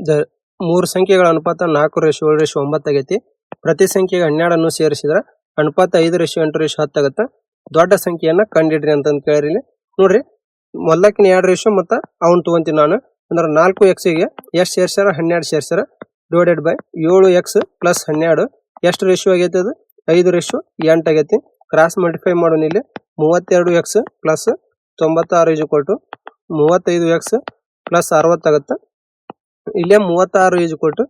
The ಮೂರು ಸಂಖ್ಯೆಗಳ ಅನುಪಾತ 4:7:9 ಆಗೈತಿ. ಪ್ರತಿ ಸಂಖ್ಯೆಗೆ 12 ಅನ್ನು ಸೇರಿಸಿದ್ರೆ ಅನುಪಾತ 5:8:10 ಆಗುತ್ತೆ. ದೊಡ್ಡ ಸಂಖ್ಯೆಯನ್ನ ಕಂಡಿಡ್ರಿ ಅಂತಂದು ಕೇಳಿರಿ. ನೋಡ್ರಿ, ಮೊದಲಕ್ಕಿನ 2 ರೇಷಿಯೋ ಮತ್ತು ಅವ್ನು ತಗೊಂತೀನಿ ನಾನು. ಅಂದ್ರೆ 4x ಗೆ ಎಷ್ಟು ಸೇರ್ಸಾರ? 12 ಸೇರ್ಸಾರ. ಡಿವೈಡೆಡ್ ಬೈ 7x ಪ್ಲಸ್ 12 ಎಷ್ಟು ರೇಷಿಯೋ ಆಗೈತಿ? ಅದು 5:8 ಆಗೈತಿ. ಕ್ರಾಸ್ ಮಲ್ಟಿಫೈ ಮಾಡೋಣ. ಇಲ್ಲಿ 32x plus 96 is equal to 35x plus 60 ಆಗುತ್ತೆ. ಇಲ್ಲೇ 36 ಇಸ್ ಈಕ್ವಲ್ ಟು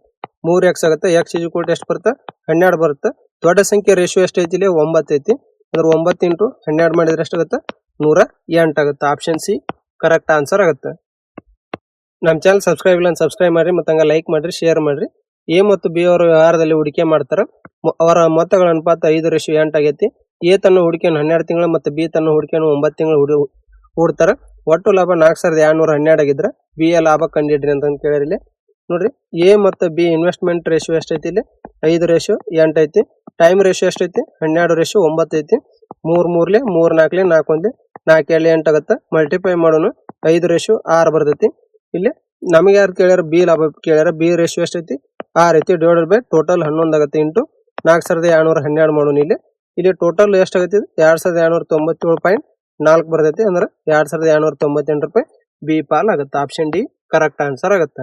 3x ಆಗುತ್ತೆ. x ಇಸ್ ಈಕ್ವಲ್ ಟು ಎಷ್ಟು ಬರುತ್ತೆ? 12 ಬರುತ್ತೆ. ದೊಡ್ಡ ಸಂಖ್ಯೆ ರೇಷಿಯೋ ಎಷ್ಟು ಐತಿ? ಇಲ್ಲಿ 9 ಐತಿ. ಅಂದ್ರೆ 9 ಇಂಟು 12 ಮಾಡಿದ್ರೆ ಎಷ್ಟಾಗುತ್ತೆ? 108 ಆಗುತ್ತೆ. ಆಪ್ಷನ್ ಸಿ ಕರೆಕ್ಟ್ ಆನ್ಸರ್ ಆಗುತ್ತೆ. ನಮ್ಮ ಚಾನಲ್ ಸಬ್ಸ್ಕ್ರೈಬ್ ಇಲ್ಲ ಸಬ್ಸ್ಕ್ರೈಬ್ ಮಾಡಿರಿ, ಮತ್ತು ಹಂಗೆ ಲೈಕ್ ಮಾಡಿರಿ, ಶೇರ್ ಮಾಡಿರಿ. ಎ ಮತ್ತು ಬಿ ಅವರು ವ್ಯವಹಾರದಲ್ಲಿ ಹೂಡಿಕೆ ಮಾಡ್ತಾರೆ. ಅವರ ಮೊತ್ತಗಳ ಅನುಪಾತ 5:8 ಆಗೈತಿ. ಎ ತನ್ನ ಹೂಡಿಕೆಯನ್ನು 12 ತಿಂಗಳು ಮತ್ತು ಬಿ ತನ್ನ ಹೂಡಿಕೆಯನ್ನು 9 ತಿಂಗಳು ಹೂಡ್ತಾರೆ. ಒಟ್ಟು ಲಾಭ 4212 ಆಗಿದ್ರೆ ಬಿ ಯ ಲಾಭ ಕಂಡಿಡ್ರಿ ಅಂತ ಕೇಳಿರಿ. ನೋಡ್ರಿ, ಎ ಮತ್ತು ಬಿ ಇನ್ವೆಸ್ಟ್ಮೆಂಟ್ ರೇಷಿಯೋ ಎಷ್ಟೈತಿ? ಇಲ್ಲಿ 5:8 ಐತಿ. ಟೈಮ್ ರೇಷಿಯೋ ಎಷ್ಟೈತಿ? 12:9 ಐತಿ. 3 3 3 4 4 1 4 2 8 ಆಗುತ್ತೆ. ಮಲ್ಟಿಪ್ಲೈ ಮಾಡೋಣ. 5:6 ಬರ್ತೈತಿ. ಇಲ್ಲಿ ನಮಗೆ ಯಾರು ಕೇಳ್ಯಾರ? ಬಿ ಲಾಭ ಕೇಳ್ಯಾರ. ಬಿ ರೇಷಿಯೋ ಎಷ್ಟೈತಿ? 6 ಐತಿ. ಡಿವೈಡೆಡ್ ಬೈ ಟೋಟಲ್ 11 ಆಗುತ್ತೆ. ಇಂಟು 4212 ಮಾಡೋಣ. ಇಲ್ಲಿ ಟೋಟಲ್ ಎಷ್ಟಾಗತ್ತೆ? 2297.4 ಬರ್ತೈತಿ. ಅಂದ್ರೆ 2298 ರೂಪಾಯಿ ಬಿ ಪಾಲ್ ಆಗುತ್ತೆ. ಆಪ್ಷನ್ ಡಿ ಕರೆಕ್ಟ್ ಆನ್ಸರ್ ಆಗುತ್ತೆ.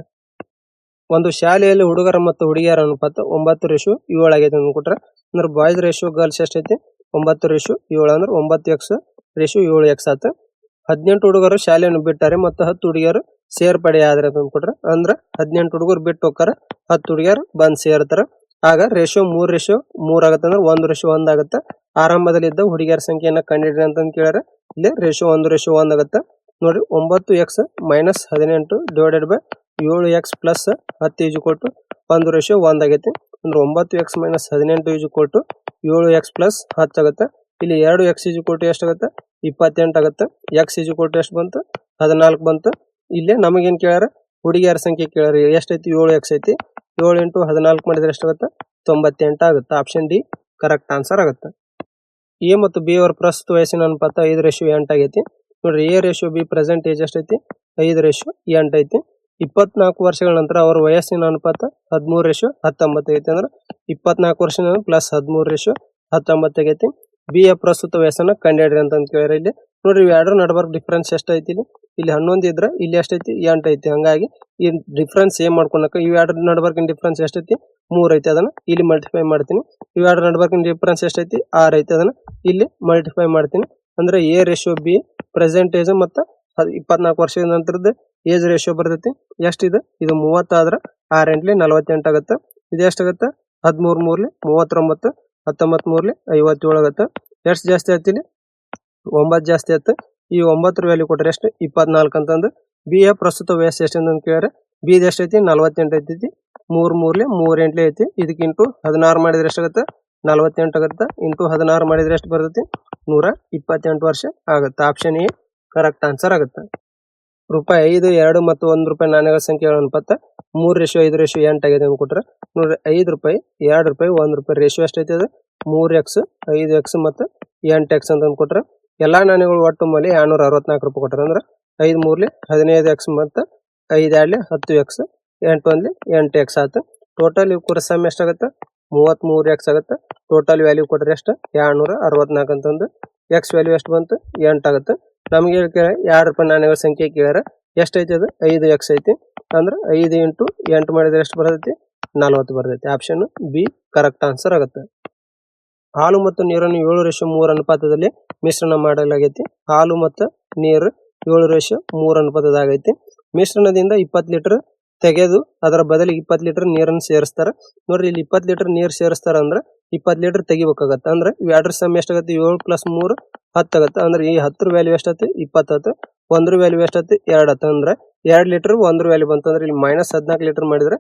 ಒಂದು ಶಾಲೆಯಲ್ಲಿ ಹುಡುಗರ ಮತ್ತು ಹುಡುಗಿಯರ ಅನುಪಾತ 9:7 ಆಗೈತೆ ಅಂದ್ಕೊಟ್ರೆ, ಅಂದ್ರೆ ಬಾಯ್ಸ್ ರೇಷಿಯೋ ಗರ್ಲ್ಸ್ ಎಷ್ಟೈತಿ? 9:7 ಅಂದ್ರೆ 9x:7x ಆಯ್ತು. 18 ಹುಡುಗರು ಶಾಲೆಯನ್ನು ಬಿಟ್ಟಾರೆ ಮತ್ತು 10 ಹುಡುಗಿಯರು ಸೇರ್ಪಡೆ ಆದ್ರೆ ಅಂತ ಅಂದ್ಕೊಟ್ರೆ, ಅಂದ್ರೆ 18 ಹುಡುಗರು ಬಿಟ್ಟು ಹೋಗ್ತಾರೆ, 10 ಹುಡುಗಿಯರು ಬಂದ್ ಸೇರ್ತಾರ. ಆಗ ರೇಷಿಯೋ 3:3 ಆಗುತ್ತೆ. ಅಂದ್ರೆ 1:1 ಆಗುತ್ತೆ. ಆರಂಭದಲ್ಲಿ ಇದ್ದ ಹುಡುಗಿಯರ ಸಂಖ್ಯೆಯನ್ನ ಕಂಡಿಡ್ರಿ ಅಂತಂದು ಕೇಳ್ಯಾರ. ಇಲ್ಲಿ ರೇಷಿಯೋ 1:1 ಆಗುತ್ತೆ. ನೋಡ್ರಿ, 9x - 18 divided by 7x plus 10 is equal to 1:1 ಆಗೈತಿ. ಅಂದ್ರೆ 9x - 18 is equal to 7x plus 10 ಆಗುತ್ತೆ. ಇಲ್ಲಿ 2x ಇಸ್ ಈಕ್ವಲ್ ಟು ಎಷ್ಟಾಗುತ್ತೆ? 28 ಆಗುತ್ತೆ. x ಇಸ್ ಈಕ್ವಲ್ ಟು ಎಷ್ಟು ಬಂತು? 14 ಬಂತು. ಇಲ್ಲೇ ನಮಗೇನ್ ಕೇಳ್ಯಾರ? ಹುಡುಗಿಯರ ಸಂಖ್ಯೆ ಕೇಳ್ಯಾರ. ಎಷ್ಟೈತಿ? 7x ಐತಿ. 7 ಇಂಟು 14 ಮಾಡಿದ್ರೆ ಎಷ್ಟಾಗುತ್ತೆ? 98 ಆಗುತ್ತೆ. ಆಪ್ಷನ್ ಡಿ ಕರೆಕ್ಟ್ ಆನ್ಸರ್ ಆಗುತ್ತೆ. ಎ ಮತ್ತು ಬಿ ಅವರ ಪ್ರಸ್ತುತ ವಯಸ್ಸಿನ ಅನುಪಾತ 5:8 ಆಗೈತಿ. ನೋಡ್ರಿ, A ratio be present age ಎಷ್ಟೈತಿ? 5:8 ಐತಿ. 24 ವರ್ಷಗಳ ನಂತರ ಅವರ ವಯಸ್ಸಿನ ಅನುಪಾತ 13:19 ಐತಿ. ಅಂದ್ರೆ 24 ವರ್ಷ ಪ್ಲಸ್ 13:19 ಆಗೈತಿ. ಬಿ ಯ ಪ್ರಸ್ತುತ ವಯಸ್ಸನ್ನ ಕಂಡಿಡ್ರಿ ಅಂತ ಕೇಳ್ಯಾರ. ಇಲ್ಲಿ ನೋಡ್ರಿ, ಇವೆರಡರ ನಡುಬರ್ಕ್ ಡಿಫ್ರೆನ್ಸ್ ಎಷ್ಟೈತಿ? ಇಲ್ಲಿ 11 ಇದ್ರೆ ಇಲ್ಲಿ ಎಷ್ಟೈತಿ? 8 ಐತಿ. ಹಂಗಾಗಿ ಈ ಡಿಫ್ರೆನ್ಸ್ ಏನ್ ಮಾಡ್ಕೊಳಕ, ಇವೆರಡರ ನಡುಬರ್ಕಿನ ಡಿಫ್ರೆನ್ಸ್ ಎಷ್ಟೈತಿ? 3 ಐತಿ. ಅದನ್ನ ಇಲ್ಲಿ ಮಲ್ಟಿಫೈ ಮಾಡ್ತೀನಿ. ಇವೆರಡರ ನಡುಬರ್ಕಿನ ಡಿಫ್ರೆನ್ಸ್ ಎಷ್ಟೈತಿ? 6 ಐತಿ. ಅದನ್ನ ಇಲ್ಲಿ ಮಲ್ಟಿಫೈ ಮಾಡ್ತೀನಿ. ಅಂದ್ರೆ A ratio be present age ಮತ್ತು 24 ವರ್ಷದ ನಂತರದ ಏಜ್ ರೇಷಿಯೋ ಬರ್ತೈತಿ. ಎಷ್ಟಿದೆ? ಇದು 30 ಆದ್ರೆ 6 8 48 ಆಗುತ್ತೆ. ಇದು ಎಷ್ಟಾಗುತ್ತೆ? 13 3 39, 19 3 57 ಆಗುತ್ತೆ. ಎಷ್ಟು ಜಾಸ್ತಿ ಆಯ್ತು? ಇಲ್ಲಿ 9 ಜಾಸ್ತಿ ಆಯ್ತು. ಈ 9 ವ್ಯಾಲ್ಯೂ ಕೊಟ್ಟರೆ ಎಷ್ಟು? 24 ಅಂತಂದು ಬಿ ಯ ಪ್ರಸ್ತುತ ವಯಸ್ಸು ಎಷ್ಟು ಅಂತ ಕೇಳಿದ್ರೆ, ಬಿ ಎಷ್ಟೈತಿ? 48 ಐತಿ. 3 3 3 8 ಐತಿ. ಇದಕ್ಕೆ ಇಂಟು 16 ಮಾಡಿದ್ರೆ ಎಷ್ಟಾಗುತ್ತೆ? 48 ಆಗುತ್ತೆ. ಇಂಟು 16 ಮಾಡಿದ್ರೆ ಎಷ್ಟು ಬರ್ತೈತಿ? 128 ವರ್ಷ ಆಗುತ್ತೆ. ಆಪ್ಷನ್ ಎ ಕರೆಕ್ಟ್ ಆನ್ಸರ್ ಆಗುತ್ತೆ. ರೂಪಾಯಿ 5, 2 ಮತ್ತು 1 ರೂಪಾಯಿ ನಾಣ್ಯಗಳ ಸಂಖ್ಯೆಗಳ ಅನುಪಾತ 3:5:8 ಆಗಿದೆ ಅಂದ್ಕೊಟ್ರೆ, ನೋಡ್ರಿ, 5 ರೂಪಾಯಿ, 2 ರೂಪಾಯಿ, 1 ರೂಪಾಯಿ ರೇಷಿಯೋ ಎಷ್ಟೈತಿ? ಅದು 3x, 5x ಮತ್ತು 8x ಅಂತ ಅಂದ್ಕೊಟ್ರೆ, ಎಲ್ಲಾ ನಾಣ್ಯಗಳು ಒಟ್ಟು ಮೌಲ್ಯ 264 ರೂಪಾಯಿ ಕೊಟ್ಟಾರ. ಅಂದ್ರೆ 5 3 15x ಮತ್ತು 5 2 10x, 8 1 8x ಆಯ್ತು. ಟೋಟಲ್ ಇವು ಸಮ್ ಎಷ್ಟಾಗುತ್ತೆ? 33x ಆಗುತ್ತೆ. ಟೋಟಲ್ ವ್ಯಾಲ್ಯೂ ಕೊಟ್ಟರೆ ಎಷ್ಟು? 264 ಅಂತಂದು ಎಕ್ಸ್ ವ್ಯಾಲ್ಯೂ ಎಷ್ಟು ಬಂತು? 8 ಆಗುತ್ತೆ. ನಮಗೆ 2 ರೂಪಾಯಿ ನಾಣ್ಯಗಳ ಸಂಖ್ಯೆ ಕೇಳ್ಯಾರ. ಎಷ್ಟೈತಿ? ಅದು 5x ಐತಿ. ಅಂದ್ರೆ 5 ಇಂಟು 8 ಮಾಡಿದ್ರೆ ಎಷ್ಟು ಬರ್ತೈತಿ? 40 ಬರ್ತೈತಿ. ಆಪ್ಷನ್ ಬಿ ಕರೆಕ್ಟ್ ಆನ್ಸರ್ ಆಗುತ್ತೆ. ಹಾಲು ಮತ್ತು ನೀರನ್ನು 7:3 ಅನುಪಾತದಲ್ಲಿ ಮಿಶ್ರಣ ಮಾಡಲಾಗೈತಿ. ಹಾಲು ಮತ್ತು ನೀರು 7:3 ಅನುಪಾತದಾಗೈತಿ. ಮಿಶ್ರಣದಿಂದ 20 ಲೀಟರ್ ತೆಗೆದು ಅದರ ಬದಲಿಗೆ 20 ಲೀಟರ್ ನೀರನ್ನು ಸೇರಿಸ್ತಾರ. ನೋಡ್ರಿ, ಇಲ್ಲಿ 20 ಲೀಟರ್ ನೀರು ಸೇರಿಸ್ತಾರ ಅಂದ್ರೆ 20 ಲೀಟರ್ ತೆಗಿಬೇಕಾಗತ್ತೆ. ಅಂದ್ರೆ ಇವೆರಡರ ಸಮ್ ಎಷ್ಟಾಗತ್ತೆ? 7 + 3 10 ಆಗುತ್ತೆ. ಅಂದ್ರೆ ಈ 10 ವ್ಯಾಲ್ಯೂ ಎಷ್ಟಾಯ್ತು? 20 ಆಯ್ತು. 1 ವ್ಯಾಲ್ಯೂ ಎಷ್ಟಾಯ್ತು? 2 ಆಯ್ತು. ಅಂದ್ರೆ 2 ಲೀಟರ್ 1 ವ್ಯಾಲ್ಯೂ ಬಂತು. ಅಂದ್ರೆ ಇಲ್ಲಿ -14 ಲೀಟರ್ ಮಾಡಿದ್ರೆ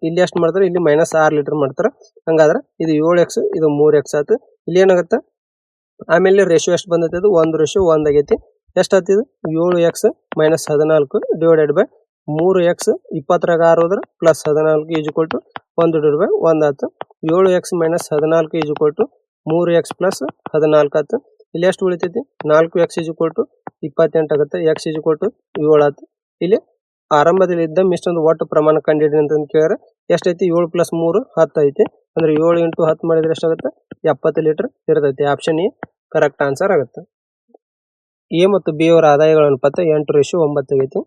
ಇಲ್ಲಿ ಎಷ್ಟು ಮಾಡ್ತಾರೆ? ಇಲ್ಲಿ -6 ಲೀಟರ್ ಮಾಡ್ತಾರೆ. ಹಂಗಾದ್ರೆ ಇದು 7x, ಇದು 3x ಆಯ್ತು. ಇಲ್ಲಿ ಏನಾಗುತ್ತೆ? ಆಮೇಲೆ ರೇಷಿಯೋ ಎಷ್ಟು ಬಂದೈತಿ? ಅದು 1:1 ಆಗೈತಿ. ಎಷ್ಟಾಗ್ತಿದೆ? 7x - 14 ಡಿವೈಡೆಡ್ ಬೈ 3x 20ರಾಗ 6 ಹೋದ್ರೆ ಪ್ಲಸ್ 14 ಈಸ್ ಈಕ್ವಲ್ ಟು 1/1 ಆಯ್ತು. 7x - 14 is equal to 3x plus 14 ಆಯ್ತು. ಇಲ್ಲಿ ಎಷ್ಟು ಉಳಿತೈತಿ? 4x ಈಸ್ ಈಕ್ವಲ್ ಟು 28 ಆಗುತ್ತೆ. x ಈಸ್ ಈಕ್ವಲ್ ಟು 7 ಆಯ್ತು. ಇಲ್ಲಿ ಆರಂಭದಲ್ಲಿ ಇದ್ದ ಮಿಶ್ರಣದ ಒಟ್ಟು ಪ್ರಮಾಣ ಕಂಡಿಡ್ರಿ ಅಂತ ಕೇಳಿದ್ರೆ ಎಷ್ಟೈತಿ 7 + 3 10 ಐತಿ. ಅಂದ್ರೆ 7 × 10 ಮಾಡಿದ್ರೆ ಎಷ್ಟಾಗುತ್ತೆ 70 ಲೀಟರ್ ಇರ್ತೈತಿ. ಆಪ್ಷನ್ ಎ ಕರೆಕ್ಟ್ ಆನ್ಸರ್ ಆಗುತ್ತೆ. ಎ ಮತ್ತು ಬಿ ಅವರ ಆದಾಯಗಳ ಅನುಪಾತ 8:9 ಆಗೈತಿ.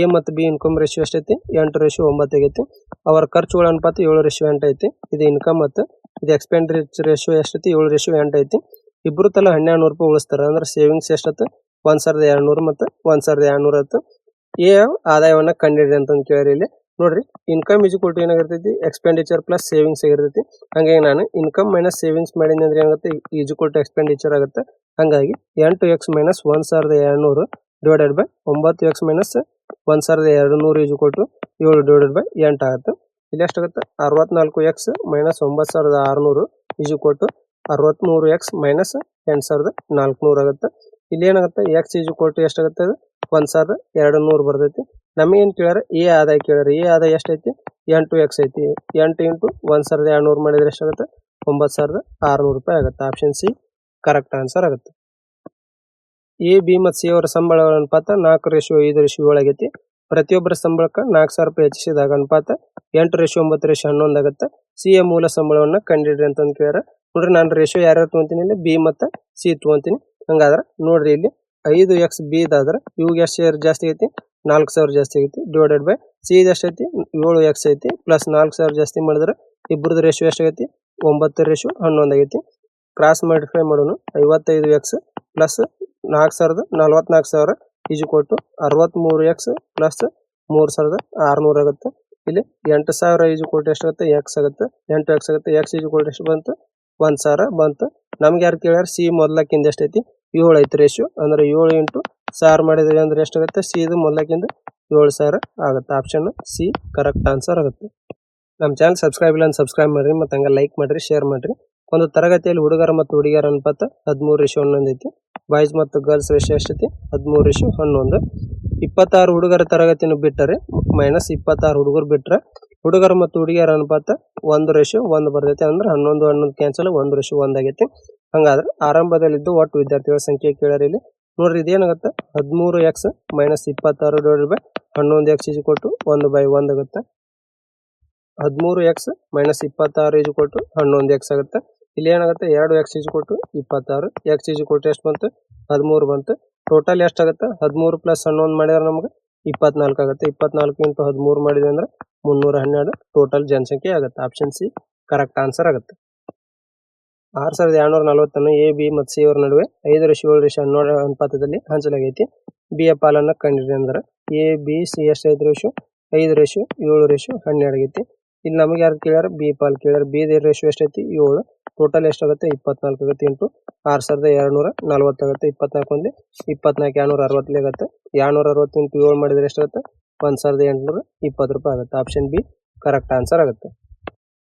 ಎ ಮತ್ತು ಬಿ ಇನ್ಕಮ್ ರೇಷಿಯೋ ಎಷ್ಟೈತಿ 8:9 ಆಗೈತಿ. ಅವರ ಖರ್ಚುಗಳ ಅನುಪಾತ 7:8 ಐತಿ. ಇದು ಇನ್ಕಮ್ ಮತ್ತು ಇದು ಎಕ್ಸ್ಪೆಂಡಿಚರ್ ರೇಷಿಯೋ ಎಷ್ಟೈತಿ 7:8 ಐತಿ. ಇಬ್ರು ತಲಾ 1200 ರೂಪಾಯಿ ಉಳಿಸ್ತಾರ. ಅಂದ್ರೆ ಸೇವಿಂಗ್ಸ್ ಎಷ್ಟತ್ತು 1200 ಮತ್ತು 1200 ಆಯ್ತು. ಎ ಆದಾಯವನ್ನ ಕಂಡಿಡ್ರಿ ಅಂತ ಕೇಳಿರಿ. ಇಲ್ಲಿ ನೋಡ್ರಿ ಇನ್ಕಮ್ ಈಕ್ವಲ್ ಟು ಏನಾಗಿರ್ತೈತಿ ಎಕ್ಸ್ಪೆಂಡಿಚರ್ ಪ್ಲಸ್ ಸೇವಿಂಗ್ಸ್ ಆಗಿರ್ತೈತಿ. ಹಂಗಾಗಿ ನಾನು ಇನ್ಕಮ್ ಮೈನಸ್ ಸೇವಿಂಗ್ಸ್ ಮಾಡಿದ್ರೆ ಅಂದ್ರೆ ಏನಾಗುತ್ತೆ ಈಕ್ವಲ್ ಟು ಎಕ್ಸ್ಪೆಂಡಿಚರ್ ಆಗುತ್ತೆ. ಹಂಗಾಗಿ 8x - 1200 divided by 9x - 1200 equal to 7/8 ಆಗುತ್ತೆ. ಇಲ್ಲಿ ಎಷ್ಟಾಗುತ್ತೆ 64x - 9600 ಈಕ್ವಲ್ ಟು 63x - 8400 ಆಗುತ್ತೆ. ಇಲ್ಲಿ ಏನಾಗುತ್ತೆ x ಈಕ್ವಲ್ ಟು ಎಷ್ಟಾಗುತ್ತೆ 1200 ಬರ್ತೈತಿ. ನಮಗೇನು ಕೇಳ್ಯಾರ ಎ ಆದಾಯ ಕೇಳ್ಯಾರ. ಎ ಆದಾಯ ಎಷ್ಟೈತಿ 8x ಐತಿ. 8 × 1200 ಮಾಡಿದ್ರೆ ಎಷ್ಟಾಗುತ್ತೆ 9600 ರೂಪಾಯಿ ಆಗುತ್ತೆ. ಆಪ್ಷನ್ ಸಿ ಕರೆಕ್ಟ್ ಆನ್ಸರ್ ಆಗುತ್ತೆ. ಎ ಬಿ ಮತ್ತು ಸಿ ಅವರ ಸಂಬಳಗಳ ಅನುಪಾತ 4:5:7 ಆಗೈತಿ. ಪ್ರತಿಯೊಬ್ಬರ ಸಂಬಳಕ್ಕೆ 4000 ರೂಪಾಯಿ ಹೆಚ್ಚಿಸಿದಾಗ ಅನುಪಾತ 8:9:11 ಆಗುತ್ತೆ. ಸಿ ಯ ಮೂಲ ಸಂಬಳವನ್ನ ಕಂಡಿಡ್ರಿ ಅಂತ ಕೇಳ್ಯಾರ. ನೋಡ್ರಿ ನಾನು ರೇಷಿಯೋ ಯಾರ್ಯಾರು ತಗೊಂತೀನಿ ಇಲ್ಲಿ ಬಿ ಮತ್ತು ಸಿ ತಗೊಂತೀನಿ. ಹಂಗಾದ್ರೆ ನೋಡ್ರಿ ಇಲ್ಲಿ 5x ಬಿ ದಾದ್ರೆ ಇವ್ಗೆ ಎಷ್ಟು ಶೇರ್ ಜಾಸ್ತಿ ಐತಿ 4000 ಜಾಸ್ತಿ ಐತಿ ಡಿವೈಡೆಡ್ ಬೈ ಸಿ ಎಷ್ಟು ಐತಿ 7x ಐತಿ ಪ್ಲಸ್ 4000 ಜಾಸ್ತಿ ಮಾಡಿದ್ರೆ ಇಬ್ಬರದು ರೇಷಿಯೋ ಎಷ್ಟಾಗೈತಿ 9:11 ಆಗೈತಿ. ಕ್ರಾಸ್ ಮಲ್ಟಿಫೈ ಮಾಡೋಣ 55x plus 4000 44,000 equal to 63x plus 3600 ಆಗುತ್ತೆ. ಇಲ್ಲಿ 8000 ಈಕ್ವಲ್ ಟು ಎಷ್ಟಾಗುತ್ತೆ x ಆಗುತ್ತೆ 8x ಆಗುತ್ತೆ. x ಈಕ್ವಲ್ ಟು ಎಷ್ಟು ಬಂತು 1000 ಬಂತು. ನಮ್ಗೆ ಯಾರು ಕೇಳ್ಯಾರ ಸಿ ಮೊದಲಕ್ಕಿಂದ ಎಷ್ಟೈತಿ 7 ಐತಿ ರೇಷಿಯೋ. ಅಂದ್ರೆ 7 × 1000 ಮಾಡಿದ್ರೆ ಅಂದ್ರೆ ಎಷ್ಟಾಗುತ್ತೆ ಸಿ ಇದು ಮೊದಲಕ್ಕಿಂದ 7000 ಆಗುತ್ತೆ. ಆಪ್ಷನ್ ಸಿ ಕರೆಕ್ಟ್ ಆನ್ಸರ್ ಆಗುತ್ತೆ. ನಮ್ಮ ಚಾನಲ್ ಸಬ್ಸ್ಕ್ರೈಬ್ ಇಲ್ಲ ಅಂದ್ರೆ ಸಬ್ಸ್ಕ್ರೈಬ್ ಮಾಡ್ರಿ ಮತ್ತು ಹಂಗೆ ಲೈಕ್ ಮಾಡ್ರಿ ಶೇರ್ ಮಾಡ್ರಿ. ಒಂದು ತರಗತಿಯಲ್ಲಿ ಹುಡುಗರ ಮತ್ತು ಹುಡುಗಿಯರ ಅನುಪಾತ 13:11 ಐತಿ. ಬಾಯ್ಸ್ ಮತ್ತು ಗರ್ಲ್ಸ್ ರೇಷಿಯೋ ಎಷ್ಟೈತಿ 13:11. 26 ಹುಡುಗರ ತರಗತಿಯನ್ನು ಬಿಟ್ಟರೆ -26 ಹುಡುಗರು ಬಿಟ್ರೆ ಹುಡುಗರ ಮತ್ತು ಹುಡುಗಿಯರ ಅನುಪಾತ 1:1 ಬರ್ತೈತಿ. ಅಂದ್ರೆ 11 ಕ್ಯಾನ್ಸಲ್ 1:1 ಆಗೈತಿ. ಹಂಗಾದ್ರೆ ಆರಂಭದಲ್ಲಿದ್ದು ಒಟ್ಟು ವಿದ್ಯಾರ್ಥಿಗಳ ಸಂಖ್ಯೆ ಕೇಳ್ಯಾರ. ಇಲ್ಲಿ ನೋಡ್ರಿ ಇದೇನಾಗುತ್ತೆ 13x - 26 divided by 11x equal to 1/1 ಆಗುತ್ತೆ. 13x - 26 ಈಕ್ವಲ್ ಟು 11x ಆಗುತ್ತೆ. ಇಲ್ಲಿ ಏನಾಗುತ್ತೆ 2x equal to 26 x equal to ಎಷ್ಟು ಬಂತು 13 ಬಂತು. ಟೋಟಲ್ ಎಷ್ಟಾಗುತ್ತೆ 13 + 11 ಮಾಡಿದ್ರೆ ನಮ್ಗೆ 24 ಆಗುತ್ತೆ. 24 × 13 ಮಾಡಿದ್ರೆ ಅಂದ್ರೆ 312 ಟೋಟಲ್ ಜನಸಂಖ್ಯೆ ಆಗುತ್ತೆ. ಆಪ್ಷನ್ ಸಿ ಕರೆಕ್ಟ್ ಆನ್ಸರ್ ಆಗುತ್ತೆ. 6240 ಎ ಬಿ ಮತ್ತು ಸಿ ಅವರ ನಡುವೆ 5:7:12 ಅನುಪಾತದಲ್ಲಿ ಹಂಚಲಾಗೈತಿ. ಬಿ ಯ ಪಾಲನ್ನ ಕಂಡಿಡ್ರಿ ಅಂದ್ರೆ ಎ ಬಿ ಸಿ ಎಷ್ಟೈತಿ ರೇಷಿಯೋ 5:7:12 ಆಗೈತಿ. ಇಲ್ಲಿ ನಮಗೆ ಯಾರು ಕೇಳ್ಯಾರ ಬಿ ಪಾಲ್ ಕೇಳ್ಯಾರ. ಬಿ ದ ರೇಷಿಯೋ ಎಷ್ಟೈತಿ 7 ಟೋಟಲ್ ಎಷ್ಟಾಗುತ್ತೆ 24 ಆಗುತ್ತೆ ಇಂಟು 6240 ಆಗುತ್ತೆ. 24 1 24 260 ಆಗುತ್ತೆ. 260 × 7 ಮಾಡಿದ್ರೆ ಎಷ್ಟಾಗುತ್ತೆ 1820 ರೂಪಾಯಿ ಆಗುತ್ತೆ. ಆಪ್ಷನ್ ಬಿ ಕರೆಕ್ಟ್ ಆನ್ಸರ್ ಆಗುತ್ತೆ.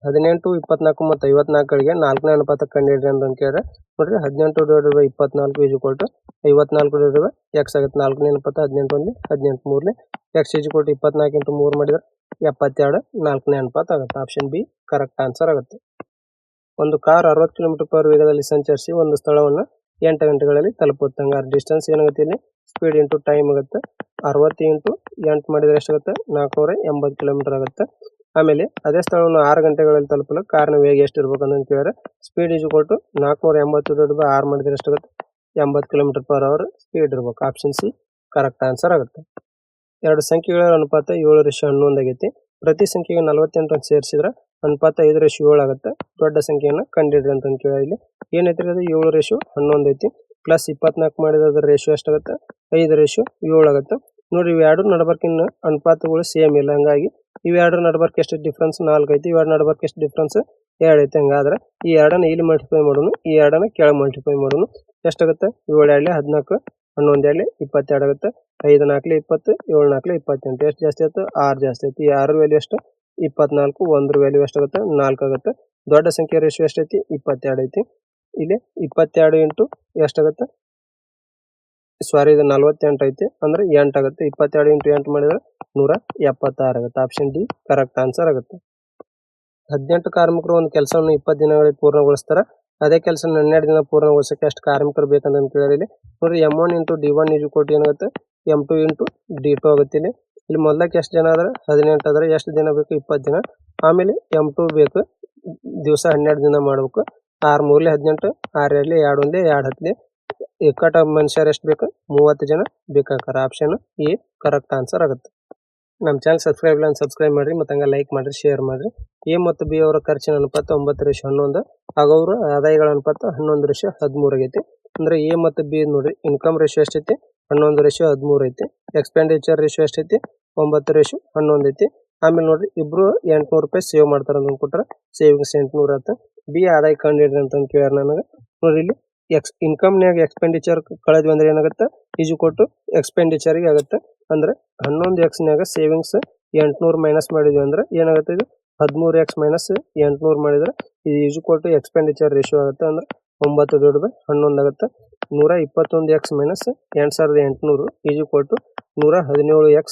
18, 24 ಮತ್ತು 54ಗಳಿಗೆ 4ನೇ ಅನುಪಾತ ಕಂಡಿಡ್ರಿ ಅಂತ ಕೇಳಿದ್ರೆ ನೋಡ್ರಿ 18 divided by 24 equal to 54 divided by x ಆಗುತ್ತೆ. 4ನೇ ಅನುಪಾತ 18 1 18 3 x ಈಕ್ವಲ್ ಟು 24 × 3 ಮಾಡಿದ್ರೆ 72 4ನೇ ಅನುಪಾತ ಆಗುತ್ತೆ. ಆಪ್ಷನ್ ಬಿ ಕರೆಕ್ಟ್ ಆನ್ಸರ್ ಆಗುತ್ತೆ. ಒಂದು ಕಾರ್ 60 km/h ವೇಗದಲ್ಲಿ ಸಂಚರಿಸಿ ಒಂದು ಸ್ಥಳವನ್ನು 8 ಗಂಟೆಗಳಲ್ಲಿ ತಲುಪುತ್ತೆ. ಹಂಗಾರೆ ಡಿಸ್ಟೆನ್ಸ್ ಏನಾಗುತ್ತೆ ಇಲ್ಲಿ ಸ್ಪೀಡ್ ಇಂಟು ಟೈಮ್ ಆಗುತ್ತೆ. 60 × 8 ಮಾಡಿದ್ರೆ ಎಷ್ಟಾಗುತ್ತೆ 480 km ಆಗುತ್ತೆ. ಆಮೇಲೆ ಅದೇ ಸ್ಥಳವನ್ನು 6 ಗಂಟೆಗಳಲ್ಲಿ ತಲುಪಲು ಕಾರಿನ ವೇಗ ಎಷ್ಟು ಇರ್ಬೇಕು ಅಂತ ಕೇಳಿದ್ರೆ speed equal to 480 divided by 6 ಮಾಡಿದ್ರೆ ಎಷ್ಟಾಗುತ್ತೆ 80 km/h ಸ್ಪೀಡ್ ಇರ್ಬೇಕು. ಆಪ್ಷನ್ ಸಿ ಕರೆಕ್ಟ್ ಆನ್ಸರ್ ಆಗುತ್ತೆ. ಎರಡು ಸಂಖ್ಯೆಗಳ ಅನುಪಾತ 7:11 ಆಗೈತಿ. ಪ್ರತಿ ಸಂಖ್ಯೆಗೆ 48 ಸೇರಿಸಿದ್ರೆ ಅನುಪಾತ 5:7 ಆಗುತ್ತೆ. ದೊಡ್ಡ ಸಂಖ್ಯೆಯನ್ನು ಕಂಡಿಡ್ರಿ ಅಂತ ಕೇಳಿ ಇಲ್ಲಿ ಏನೈತಿ ಅದು 7:11 ಐತಿ. ಪ್ಲಸ್ 24 ಮಾಡಿದ್ರೆ ಅದರ ರೇಷಿಯೋ ಎಷ್ಟಾಗುತ್ತೆ 5:7 ಆಗುತ್ತೆ. ನೋಡ್ರಿ ಇವೆರಡು ನಡಬರ್ಕಿನ ಅನುಪಾತಗಳು ಸೇಮ್ ಇಲ್ಲ. ಹಂಗಾಗಿ ಇವೆರಡರ ನಡಬರ್ಕ್ ಎಷ್ಟು ಡಿಫ್ರೆನ್ಸ್ 4 ಐತಿ. ಇವೆರಡು ನಡಬರ್ಕ್ ಎಷ್ಟು ಡಿಫ್ರೆನ್ಸ್ 2 ಐತಿ. ಹಂಗಾದ್ರೆ ಈ ಎರಡನ್ನ ಇಲ್ಲಿ ಮಲ್ಟಿಪ್ಲೈ ಮಾಡೋಣ, ಈ ಎರಡನ್ನ ಕೆಳಗೆ ಮಲ್ಟಿಪ್ಲೈ ಮಾಡೋಣ. ಎಷ್ಟಾಗುತ್ತೆ 7 2 14 11 2 22 ಆಗುತ್ತೆ. 5 4 20 7 4 28 ಎಷ್ಟು ಜಾಸ್ತಿ ಆಯ್ತು 6 ಜಾಸ್ತಿ ಆಯ್ತು. ಈ 6 ವ್ಯಾಲ್ಯೂ ಎಷ್ಟು 24. 1 ವ್ಯಾಲ್ಯೂ ಎಷ್ಟಾಗುತ್ತೆ 4 ಆಗುತ್ತೆ. ದೊಡ್ಡ ಸಂಖ್ಯೆ ರೇಷಿಯೋ ಎಷ್ಟೈತಿ 22 ಐತಿ. ಇಲ್ಲಿ 22 ಇಂಟು ಎಷ್ಟಾಗುತ್ತೆ ಇದು 48 ಐತಿ. ಅಂದ್ರೆ 8 ಆಗುತ್ತೆ. 22 × 8 ಮಾಡಿದ್ರೆ 176 ಆಗುತ್ತೆ. ಆಪ್ಷನ್ ಡಿ ಕರೆಕ್ಟ್ ಆನ್ಸರ್ ಆಗುತ್ತೆ. 18 ಕಾರ್ಮಿಕರು ಒಂದು ಕೆಲಸವನ್ನು 20 ದಿನಗಳಲ್ಲಿ ಪೂರ್ಣಗೊಳಿಸ್ತಾರೆ. ಅದೇ ಕೆಲಸ 12 ದಿನ ಪೂರ್ಣಗೊಳಿಸಕ್ಕೆ ಎಷ್ಟು ಕಾರ್ಮಿಕರು ಬೇಕಂತ ಕೇಳಿದ್ರೆ ಇಲ್ಲಿ ನೋಡ್ರಿ M1 × D1 = ಏನಾಗುತ್ತೆ M2 × D2 ಆಗುತ್ತೆ. ಇಲ್ಲಿ ಇಲ್ಲಿ ಮೊದಲಕ್ಕೆ ಎಷ್ಟು ಜನ ಅದ್ರ 18 ಅದ್ರ ಎಷ್ಟು ದಿನ ಬೇಕು 20 ದಿನ. ಆಮೇಲೆ M2 ಬೇಕು ದಿವಸ 12 ದಿನ ಮಾಡ್ಬೇಕು. 6 3 18 6 2 2 1 2 10 ಇಕ್ಕಟ ಮನುಷ್ಯರು ಎಷ್ಟು ಬೇಕು 30 ಜನ ಬೇಕಾಗ್ತಾರೆ. ಆಪ್ಷನ್ ಎ ಕರೆಕ್ಟ್ ಆನ್ಸರ್ ಆಗುತ್ತೆ. ನಮ್ಮ ಚಾನಲ್ ಸಬ್ಸ್ಕ್ರೈಬ್ ಇಲ್ಲ ಸಬ್ಸ್ಕ್ರೈಬ್ ಮಾಡ್ರಿ ಮತ್ತು ಹಂಗೆ ಲೈಕ್ ಮಾಡ್ರಿ ಶೇರ್ ಮಾಡ್ರಿ. ಎ ಮತ್ತು ಬಿ ಅವರ ಖರ್ಚಿನ ಅನುಪಾತ 9:11 ಹಾಗೂ ಅವರ ಆದಾಯಗಳ ಅನುಪಾತ 11:13 ಆಗೈತಿ. ಅಂದ್ರೆ ಎ ಮತ್ತು ಬಿ ನೋಡ್ರಿ ಇನ್ಕಮ್ ರೇಷಿಯೋ ಎಷ್ಟೈತಿ 11:13 ಐತಿ. ಎಕ್ಸ್ಪೆಂಡಿಚರ್ ರೇಷಿಯೋ ಎಷ್ಟೈತಿ 9:11 ಐತಿ. ಆಮೇಲೆ ನೋಡ್ರಿ ಇಬ್ರು 800 ರೂಪಾಯಿ ಸೇವ್ ಮಾಡ್ತಾರ ಅಂತ ಕೊಟ್ರೆ ಸೇವಿಂಗ್ಸ್ 800 ಆತ. ಬಿ ಆದಾಯ ಕಂಡಿಡ್ರಿ ಅಂತ ಕೇಳ್ಯಾರ ನನಗೆ. ನೋಡ್ರಿ ಇಲ್ಲಿ ಇನ್ಕಮ್ನ್ಯಾಗ ಎಕ್ಸ್ಪೆಂಡಿಚರ್ ಕಳೆದ್ವಿ ಅಂದ್ರೆ ಏನಾಗುತ್ತೆ ಈಜು ಕೊಟ್ಟು ಎಕ್ಸ್ಪೆಂಡಿಚರ್ಗೆ ಆಗುತ್ತೆ. ಅಂದ್ರೆ 11x ನ್ಯಾಗ ಸೇವಿಂಗ್ಸ್ 800 ಮೈನಸ್ ಮಾಡಿದ್ವಿ ಅಂದ್ರೆ ಏನಾಗುತ್ತೆ ಇದು 13x ಮೈನಸ್ 800 ಮಾಡಿದ್ರೆ ಇದು ಈಜು ಕೊಟ್ಟು ಎಕ್ಸ್ಪೆಂಡಿಚರ್ ರೇಷಿಯೋ ಆಗುತ್ತೆ. ಅಂದ್ರೆ 9/11 ಆಗುತ್ತೆ. 121x ಮೈನಸ್ 2800 ಈಜು ಕೊಟ್ಟು 117x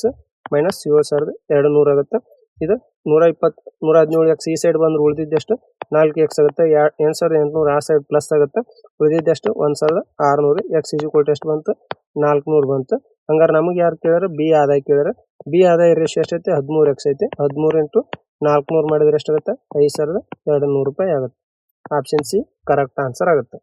ಮೈನಸ್ 7200 ಆಗುತ್ತೆ. ಇದು 117x ಈ ಸೈಡ್ ಬಂದ್ರೆ ಉಳಿದಿದ್ದಷ್ಟು 4x ಆಗುತ್ತೆ. 8800 ಆ ಸೈಡ್ ಪ್ಲಸ್ ಆಗುತ್ತೆ. ಉಳಿದಿದ್ದಷ್ಟು 1600 x ಈಜು ಕೊಟ್ಟು ಎಷ್ಟು ಬಂತು 400 ಬಂತು. ಹಂಗಾರೆ ನಮಗೆ ಯಾರು ಕೇಳ್ಯಾರ ಬಿ ಆದಾಯ ಕೇಳ್ಯಾರ. ಬಿ ಆದಾಯ ರೇಷಿಯೋ ಎಷ್ಟೈತೆ 13x ಐತೆ. 13 ಇಂಟು 400 ಮಾಡಿದ್ರೆ ಎಷ್ಟಾಗುತ್ತೆ 5200 ರೂಪಾಯಿ ಆಗುತ್ತೆ. ಆಪ್ಷನ್ ಸಿ ಕರೆಕ್ಟ್ ಆನ್ಸರ್ ಆಗುತ್ತೆ.